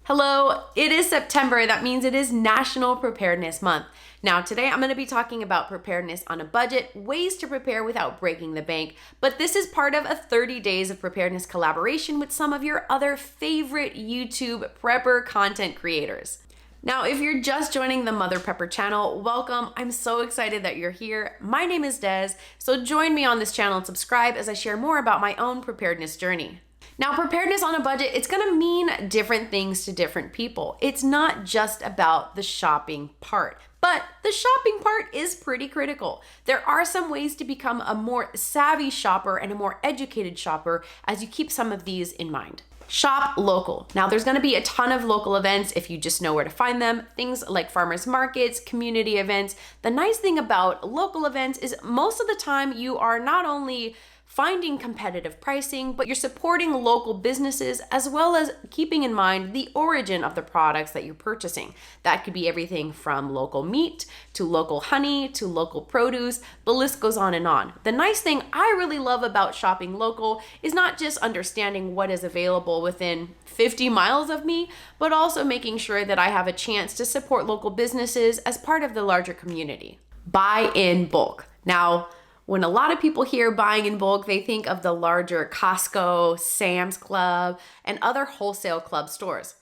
Hello, it is September. That means it is National Preparedness Month. Now, today I'm going to be talking about preparedness on a budget, ways to prepare without breaking the bank. But this is part of a 30 days of preparedness collaboration with some of your other favorite YouTube prepper content creators. Now, if you're just joining the MuthaPrepper channel, welcome. I'm so excited that you're here. My name is Des, so join me on this channel and subscribe as I share more about my own preparedness journey. Now, preparedness on a budget, it's gonna mean different things to different people. It's not just about the shopping part, but the shopping part is pretty critical. There are some ways to become a more savvy shopper and a more educated shopper as you keep some of these in mind. Shop local. Now, there's gonna be a ton of local events if you just know where to find them. Things like farmers markets, community events. The nice thing about local events is most of the time you are not only finding competitive pricing, but you're supporting local businesses as well as keeping in mind the origin of the products that you're purchasing. That could be everything from local meat to local honey to local produce. The list goes on and on. The nice thing I really love about shopping local is not just understanding what is available within 50 miles of me, but also making sure that I have a chance to support local businesses as part of the larger community. Buy in bulk. Now, when a lot of people hear buying in bulk, they think of the larger Costco, Sam's Club, and other wholesale club stores.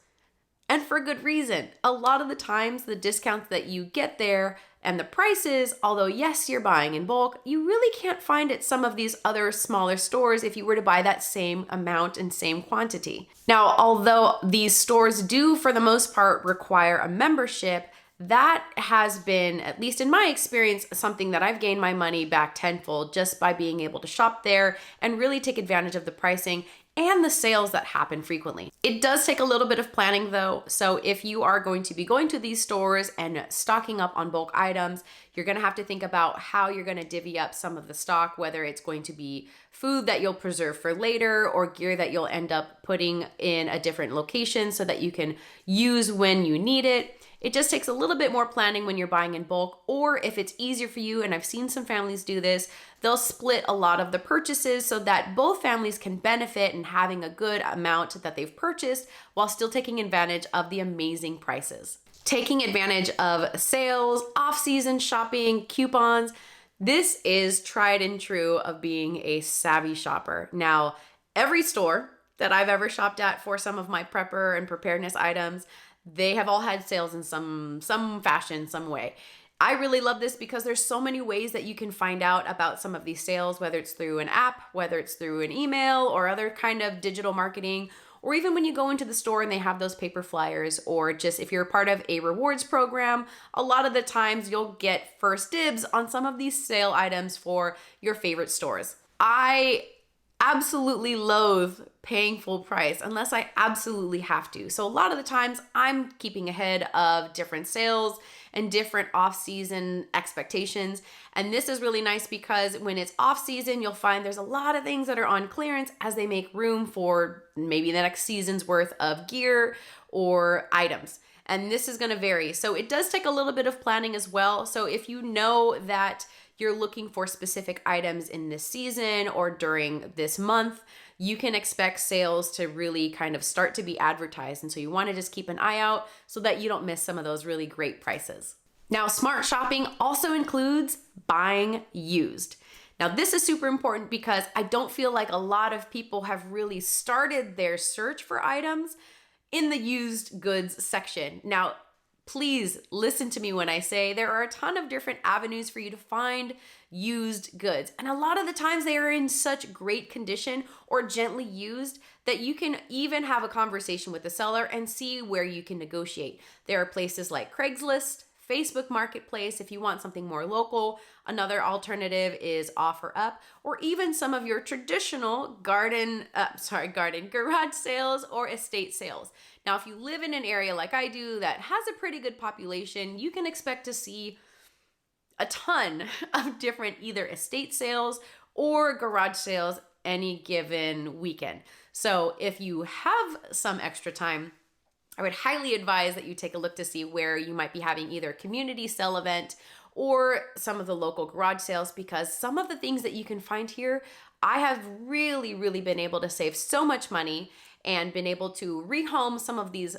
And for good reason. A lot of the times, the discounts that you get there and the prices, although yes, you're buying in bulk, you really can't find at some of these other smaller stores if you were to buy that same amount and same quantity. Now, although these stores do, for the most part, require a membership, that has been, at least in my experience, something that I've gained my money back tenfold just by being able to shop there and really take advantage of the pricing and the sales that happen frequently. It does take a little bit of planning though, so if you are going to be going to these stores and stocking up on bulk items, you're gonna have to think about how you're gonna divvy up some of the stock, whether it's going to be food that you'll preserve for later or gear that you'll end up putting in a different location so that you can use when you need it. It just takes a little bit more planning when you're buying in bulk, or if it's easier for you, and I've seen some families do this, they'll split a lot of the purchases so that both families can benefit in having a good amount that they've purchased while still taking advantage of the amazing prices. Taking advantage of sales, off-season shopping, coupons, this is tried and true of being a savvy shopper. Now, every store that I've ever shopped at for some of my prepper and preparedness items, they have all had sales in some fashion, some way. I really love this because there's so many ways that you can find out about some of these sales, whether it's through an app, whether it's through an email or other kind of digital marketing, or even when you go into the store and they have those paper flyers, or just if you're a part of a rewards program, a lot of the times you'll get first dibs on some of these sale items for your favorite stores. I absolutely loathe paying full price unless I absolutely have to. So a lot of the times I'm keeping ahead of different sales and different off-season expectations. And this is really nice because when it's off-season, you'll find there's a lot of things that are on clearance as they make room for maybe the next season's worth of gear or items. And this is gonna vary. So it does take a little bit of planning as well. So if you know that you're looking for specific items in this season or during this month, you can expect sales to really kind of start to be advertised. And so you want to just keep an eye out so that you don't miss some of those really great prices. Now, smart shopping also includes buying used. Now, this is super important because I don't feel like a lot of people have really started their search for items in the used goods section. Now, please listen to me when I say there are a ton of different avenues for you to find used goods. And a lot of the times they are in such great condition or gently used that you can even have a conversation with the seller and see where you can negotiate. There are places like Craigslist, Facebook Marketplace if you want something more local. Another alternative is OfferUp, or even some of your traditional garage sales or estate sales. Now, if you live in an area like I do that has a pretty good population, you can expect to see a ton of different either estate sales or garage sales any given weekend. So if you have some extra time, I would highly advise that you take a look to see where you might be having either a community sale event or some of the local garage sales, because some of the things that you can find here, I have really been able to save so much money and been able to rehome some of these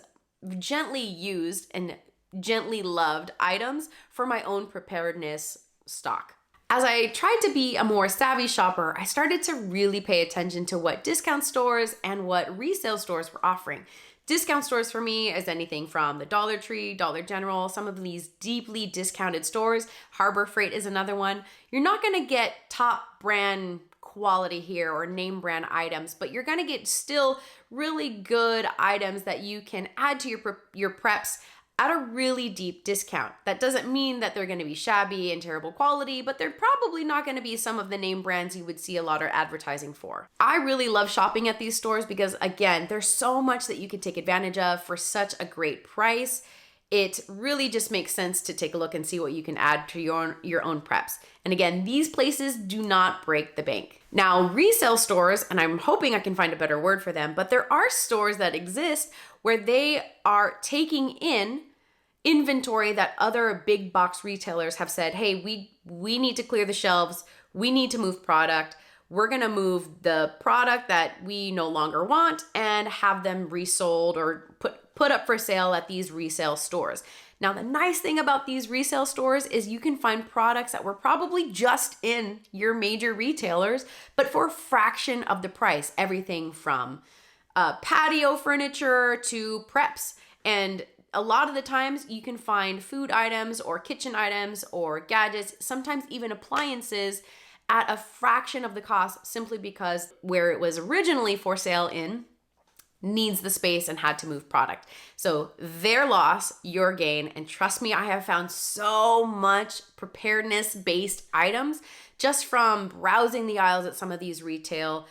gently used and gently loved items for my own preparedness stock. As I tried to be a more savvy shopper, I started to really pay attention to what discount stores and what resale stores were offering. Discount stores for me is anything from the Dollar Tree, Dollar General, some of these deeply discounted stores. Harbor Freight is another one. You're not gonna get top brand quality here or name brand items, but you're gonna get still really good items that you can add to your preps at a really deep discount. That doesn't mean that they're gonna be shabby and terrible quality, but they're probably not gonna be some of the name brands you would see a lot of advertising for. I really love shopping at these stores because, again, there's so much that you can take advantage of for such a great price. It really just makes sense to take a look and see what you can add to your own preps. And again, these places do not break the bank. Now, resale stores, and I'm hoping I can find a better word for them, but there are stores that exist where they are taking in inventory that other big box retailers have said, hey, we need to clear the shelves, we need to move product, we're gonna move the product that we no longer want and have them resold or put up for sale at these resale stores. Now, the nice thing about these resale stores is you can find products that were probably just in your major retailers, but for a fraction of the price. Everything from patio furniture to preps. And a lot of the times you can find food items or kitchen items or gadgets, sometimes even appliances, at a fraction of the cost simply because where it was originally for sale in needs the space and had to move product. So their loss, your gain. And trust me, I have found so much preparedness-based items just from browsing the aisles at some of these resale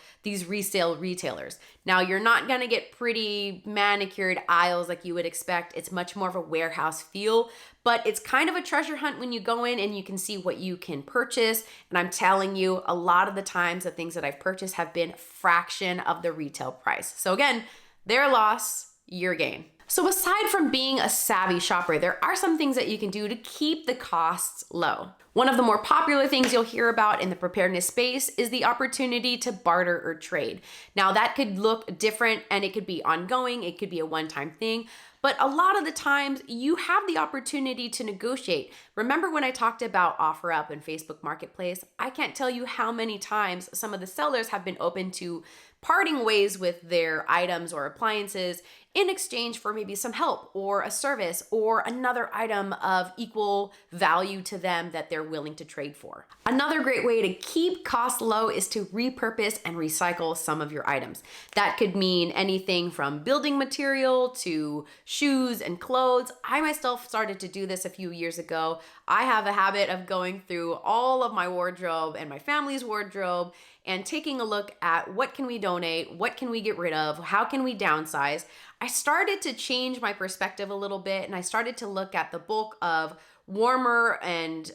retailers. Now, you're not gonna get pretty manicured aisles like you would expect. It's much more of a warehouse feel, but it's kind of a treasure hunt when you go in and you can see what you can purchase. And I'm telling you, a lot of the times the things that I've purchased have been a fraction of the retail price. So again, their loss, your gain. So aside from being a savvy shopper, there are some things that you can do to keep the costs low. One of the more popular things you'll hear about in the preparedness space is the opportunity to barter or trade. Now, that could look different and it could be ongoing, it could be a one-time thing, but a lot of the times you have the opportunity to negotiate. Remember when I talked about OfferUp and Facebook Marketplace? I can't tell you how many times some of the sellers have been open to parting ways with their items or appliances in exchange for maybe some help or a service or another item of equal value to them that they're willing to trade for. Another great way to keep costs low is to repurpose and recycle some of your items. That could mean anything from building material to shoes and clothes. I myself started to do this a few years ago. I have a habit of going through all of my wardrobe and my family's wardrobe and taking a look at what can we donate, what can we get rid of, how can we downsize. I started to change my perspective a little bit and I started to look at the bulk of warmer and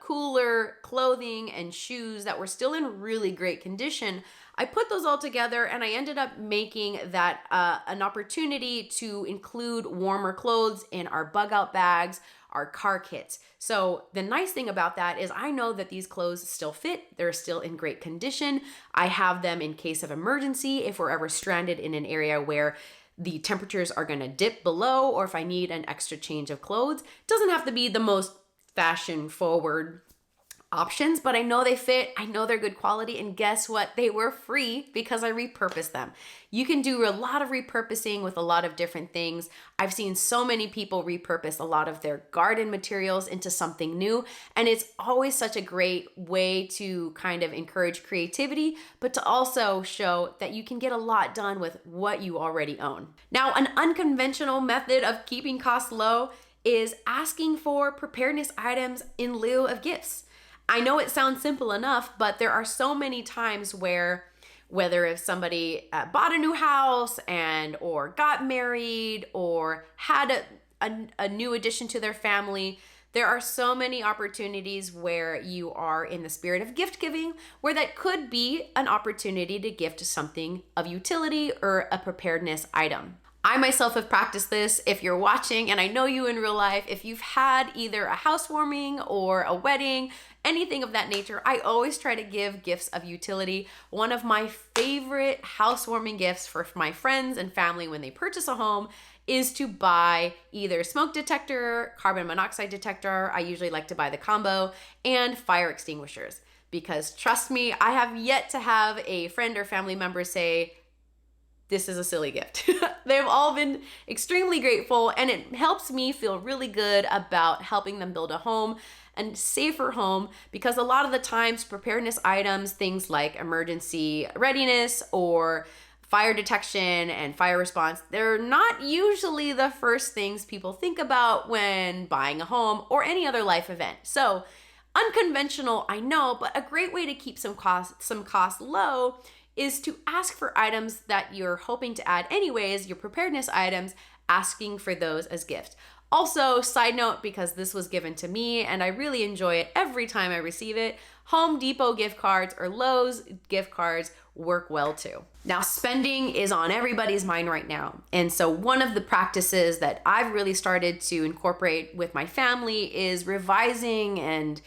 cooler clothing and shoes that were still in really great condition. I put those all together and I ended up making that an opportunity to include warmer clothes in our bug out bags, our car kits. So the nice thing about that is I know that these clothes still fit. They're still in great condition. I have them in case of emergency if we're ever stranded in an area where the temperatures are gonna dip below, or if I need an extra change of clothes. It doesn't have to be the most fashion forward options, but I know they fit, I know they're good quality, and guess what? They were free because I repurposed them. You can do a lot of repurposing with a lot of different things. I've seen so many people repurpose a lot of their garden materials into something new, and it's always such a great way to kind of encourage creativity, but to also show that you can get a lot done with what you already own. Now, an unconventional method of keeping costs low is asking for preparedness items in lieu of gifts. I know it sounds simple enough, but there are so many times where, whether if somebody bought a new house or got married or had a new addition to their family, there are so many opportunities where you are in the spirit of gift giving, where that could be an opportunity to gift something of utility or a preparedness item. I myself have practiced this. If you're watching, and I know you in real life, if you've had either a housewarming or a wedding, anything of that nature, I always try to give gifts of utility. One of my favorite housewarming gifts for my friends and family when they purchase a home is to buy either smoke detector, carbon monoxide detector, I usually like to buy the combo, and fire extinguishers. Because trust me, I have yet to have a friend or family member say, this is a silly gift. They've all been extremely grateful, and it helps me feel really good about helping them build a home and safer home, because a lot of the times preparedness items, things like emergency readiness or fire detection and fire response, they're not usually the first things people think about when buying a home or any other life event. So unconventional, I know, but a great way to keep some costs low is to ask for items that you're hoping to add anyways, your preparedness items, asking for those as gifts. Also, side note, because this was given to me and I really enjoy it every time I receive it, Home Depot gift cards or Lowe's gift cards work well too. Now, spending is on everybody's mind right now. And so one of the practices that I've really started to incorporate with my family is revising and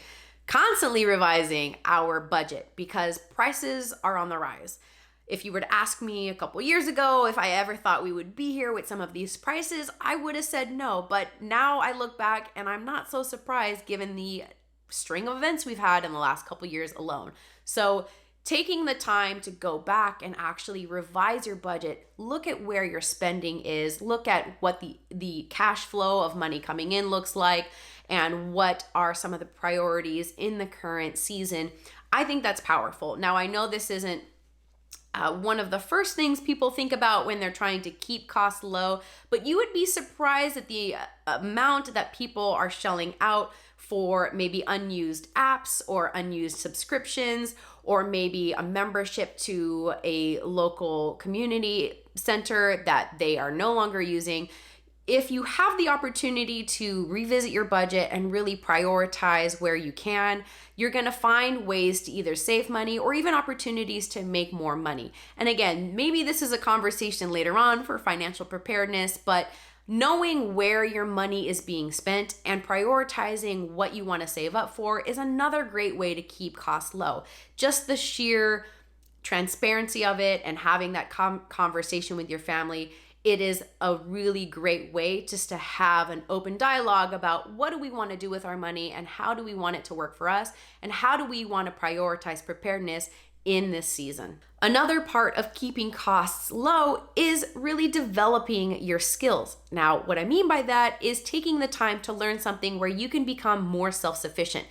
constantly revising our budget, because prices are on the rise. If you were to ask me a couple years ago if I ever thought we would be here with some of these prices, I would have said no. But now I look back and I'm not so surprised given the string of events we've had in the last couple years alone. So taking the time to go back and actually revise your budget, look at where your spending is, look at what the cash flow of money coming in looks like, and what are some of the priorities in the current season. I think that's powerful. Now, I know this isn't one of the first things people think about when they're trying to keep costs low, but you would be surprised at the amount that people are shelling out for maybe unused apps or unused subscriptions, or maybe a membership to a local community center that they are no longer using. If you have the opportunity to revisit your budget and really prioritize where you can, you're gonna find ways to either save money or even opportunities to make more money. And again, maybe this is a conversation later on for financial preparedness, but knowing where your money is being spent and prioritizing what you wanna save up for is another great way to keep costs low. Just the sheer transparency of it and having that conversation with your family, it is a really great way just to have an open dialogue about what do we want to do with our money and how do we want it to work for us and how do we want to prioritize preparedness in this season. Another part of keeping costs low is really developing your skills. Now, what I mean by that is taking the time to learn something where you can become more self-sufficient.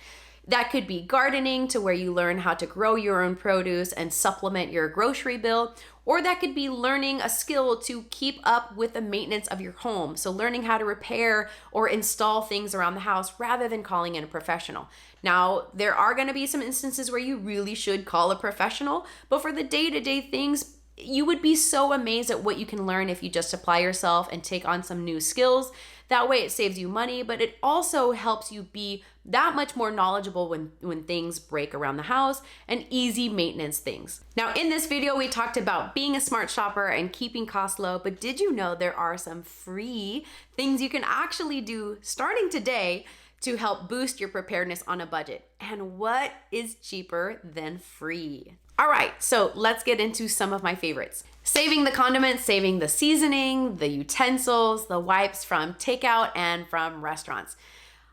That could be gardening, to where you learn how to grow your own produce and supplement your grocery bill, or that could be learning a skill to keep up with the maintenance of your home. So learning how to repair or install things around the house rather than calling in a professional. Now, there are gonna be some instances where you really should call a professional, but for the day-to-day things, you would be so amazed at what you can learn if you just apply yourself and take on some new skills. That way it saves you money, but it also helps you be that much more knowledgeable when things break around the house and easy maintenance things. Now, in this video, we talked about being a smart shopper and keeping costs low, but did you know there are some free things you can actually do starting today to help boost your preparedness on a budget? And what is cheaper than free? All right, so let's get into some of my favorites. Saving the condiments, saving the seasoning, the utensils, the wipes from takeout and from restaurants.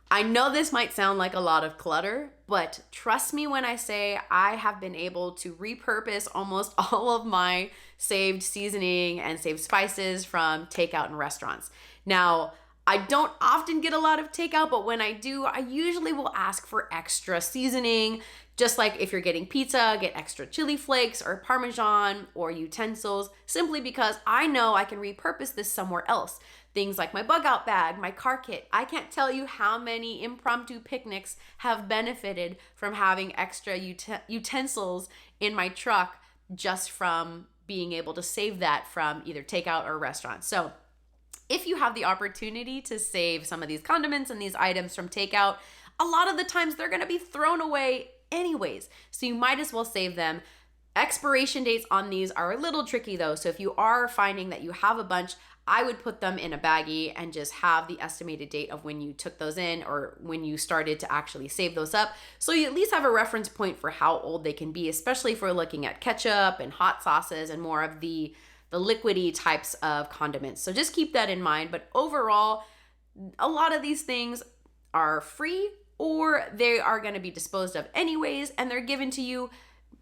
I know this might sound like a lot of clutter, but trust me when I say I have been able to repurpose almost all of my saved seasoning and saved spices from takeout and restaurants. Now, I don't often get a lot of takeout, but when I do, I usually will ask for extra seasoning. Just like if you're getting pizza, get extra chili flakes or Parmesan or utensils, simply because I know I can repurpose this somewhere else. Things like my bug out bag, my car kit. I can't tell you how many impromptu picnics have benefited from having extra utensils in my truck just from being able to save that from either takeout or restaurant. So if you have the opportunity to save some of these condiments and these items from takeout, a lot of the times they're gonna be thrown away anyways, so you might as well save them. Expiration dates on these are a little tricky though, so if you are finding that you have a bunch, I would put them in a baggie and just have the estimated date of when you took those in or when you started to actually save those up, so you at least have a reference point for how old they can be, especially if we're looking at ketchup and hot sauces and more of the the liquidy types of condiments. So just keep that in mind. But overall, a lot of these things are free or they are going to be disposed of anyways, and they're given to you.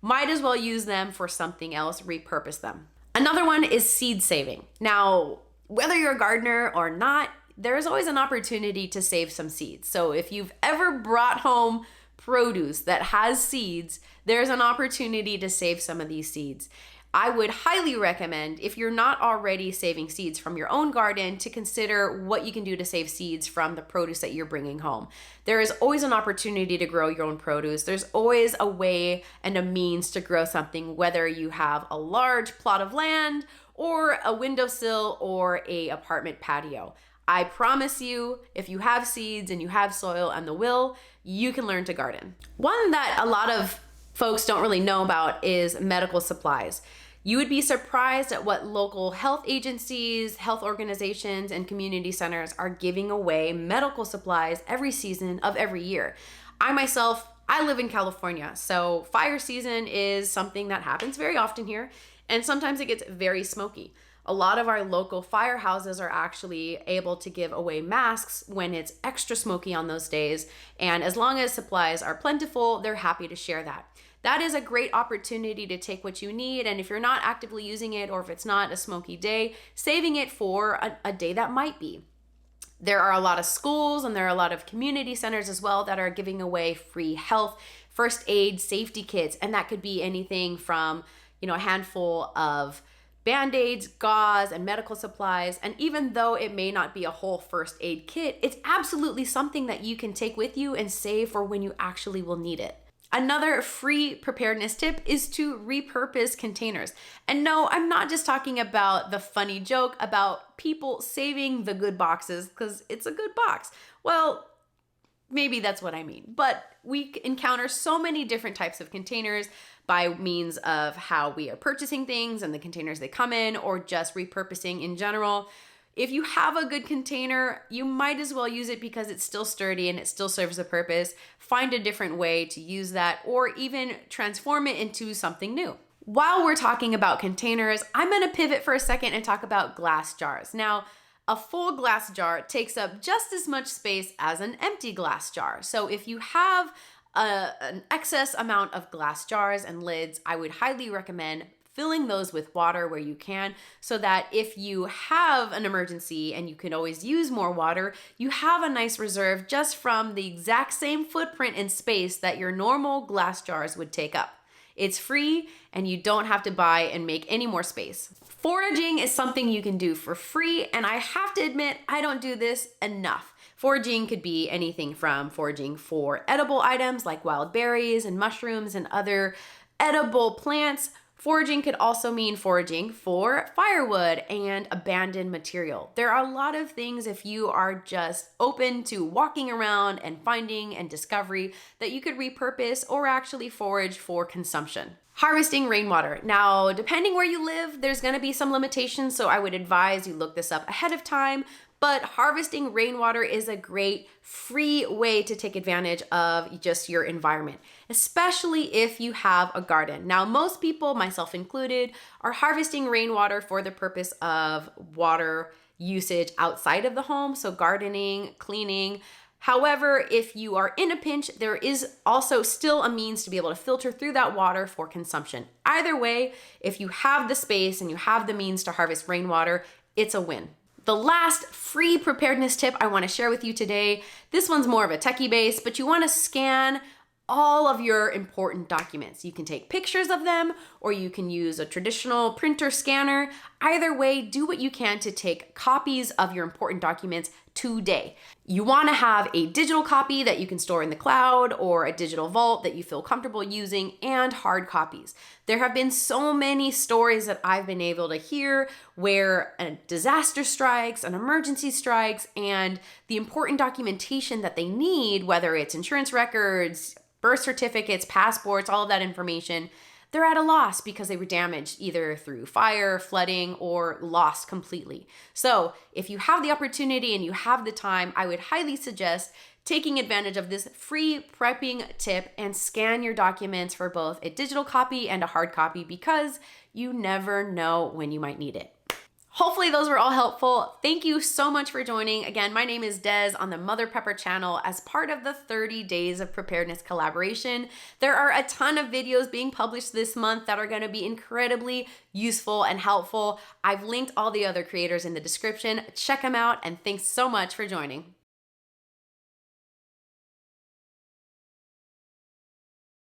Might as well use them for something else, repurpose them. Another one is seed saving. Now, whether you're a gardener or not, there's always an opportunity to save some seeds. So if you've ever brought home produce that has seeds, there's an opportunity to save some of these seeds. I would highly recommend, if you're not already saving seeds from your own garden, to consider what you can do to save seeds from the produce that you're bringing home. There is always an opportunity to grow your own produce. There's always a way and a means to grow something, whether you have a large plot of land or a windowsill or a apartment patio. I promise you, if you have seeds and you have soil and the will, you can learn to garden. One that a lot of folks don't really know about is medical supplies. You would be surprised at what local health agencies, health organizations, and community centers are giving away medical supplies every season of every year. I live in California, so fire season is something that happens very often here, and sometimes it gets very smoky. A lot of our local firehouses are actually able to give away masks when it's extra smoky on those days, and as long as supplies are plentiful, they're happy to share that. That is a great opportunity to take what you need, and if you're not actively using it, or if it's not a smoky day, saving it for a day that might be. There are a lot of schools and there are a lot of community centers as well that are giving away free health, first aid, safety kits, and that could be anything from, a handful of Band-Aids, gauze, and medical supplies. And even though it may not be a whole first aid kit, it's absolutely something that you can take with you and save for when you actually will need it. Another free preparedness tip is to repurpose containers. And no, I'm not just talking about the funny joke about people saving the good boxes because it's a good box. Well, maybe that's what I mean. But we encounter so many different types of containers by means of how we are purchasing things and the containers they come in, or just repurposing in general. If you have a good container, you might as well use it because it's still sturdy and it still serves a purpose. Find a different way to use that, or even transform it into something new. While we're talking about containers, I'm going to pivot for a second and talk about glass jars. Now, a full glass jar takes up just as much space as an empty glass jar. So if you have an excess amount of glass jars and lids, I would highly recommend filling those with water where you can, so that if you have an emergency and you can always use more water, you have a nice reserve just from the exact same footprint and space that your normal glass jars would take up. It's free and you don't have to buy and make any more space. Foraging is something you can do for free, and I have to admit, I don't do this enough. Foraging could be anything from foraging for edible items like wild berries and mushrooms and other edible plants. Foraging could also mean foraging for firewood and abandoned material. There are a lot of things, if you are just open to walking around and finding and discovery, that you could repurpose or actually forage for consumption. Harvesting rainwater. Now, depending where you live, there's going to be some limitations, so I would advise you look this up ahead of time. But harvesting rainwater is a great free way to take advantage of just your environment, especially if you have a garden. Now, most people, myself included, are harvesting rainwater for the purpose of water usage outside of the home, so gardening, cleaning. However, if you are in a pinch, there is also still a means to be able to filter through that water for consumption. Either way, if you have the space and you have the means to harvest rainwater, it's a win. The last free preparedness tip I want to share with you today, this one's more of a techie base, but you want to scan all of your important documents. You can take pictures of them, or you can use a traditional printer scanner. Either way, do what you can to take copies of your important documents today. You want to have a digital copy that you can store in the cloud, or a digital vault that you feel comfortable using, and hard copies. There have been so many stories that I've been able to hear where a disaster strikes, an emergency strikes, and the important documentation that they need, whether it's insurance records, birth certificates, passports, all of that information, they're at a loss because they were damaged either through fire, flooding, or lost completely. So if you have the opportunity and you have the time, I would highly suggest taking advantage of this free prepping tip and scan your documents for both a digital copy and a hard copy because you never know when you might need it. Hopefully those were all helpful. Thank you so much for joining. Again, my name is Des on the MuthaPrepper channel as part of the 30 Days of Preparedness collaboration. There are a ton of videos being published this month that are going to be incredibly useful and helpful. I've linked all the other creators in the description. Check them out, and thanks so much for joining.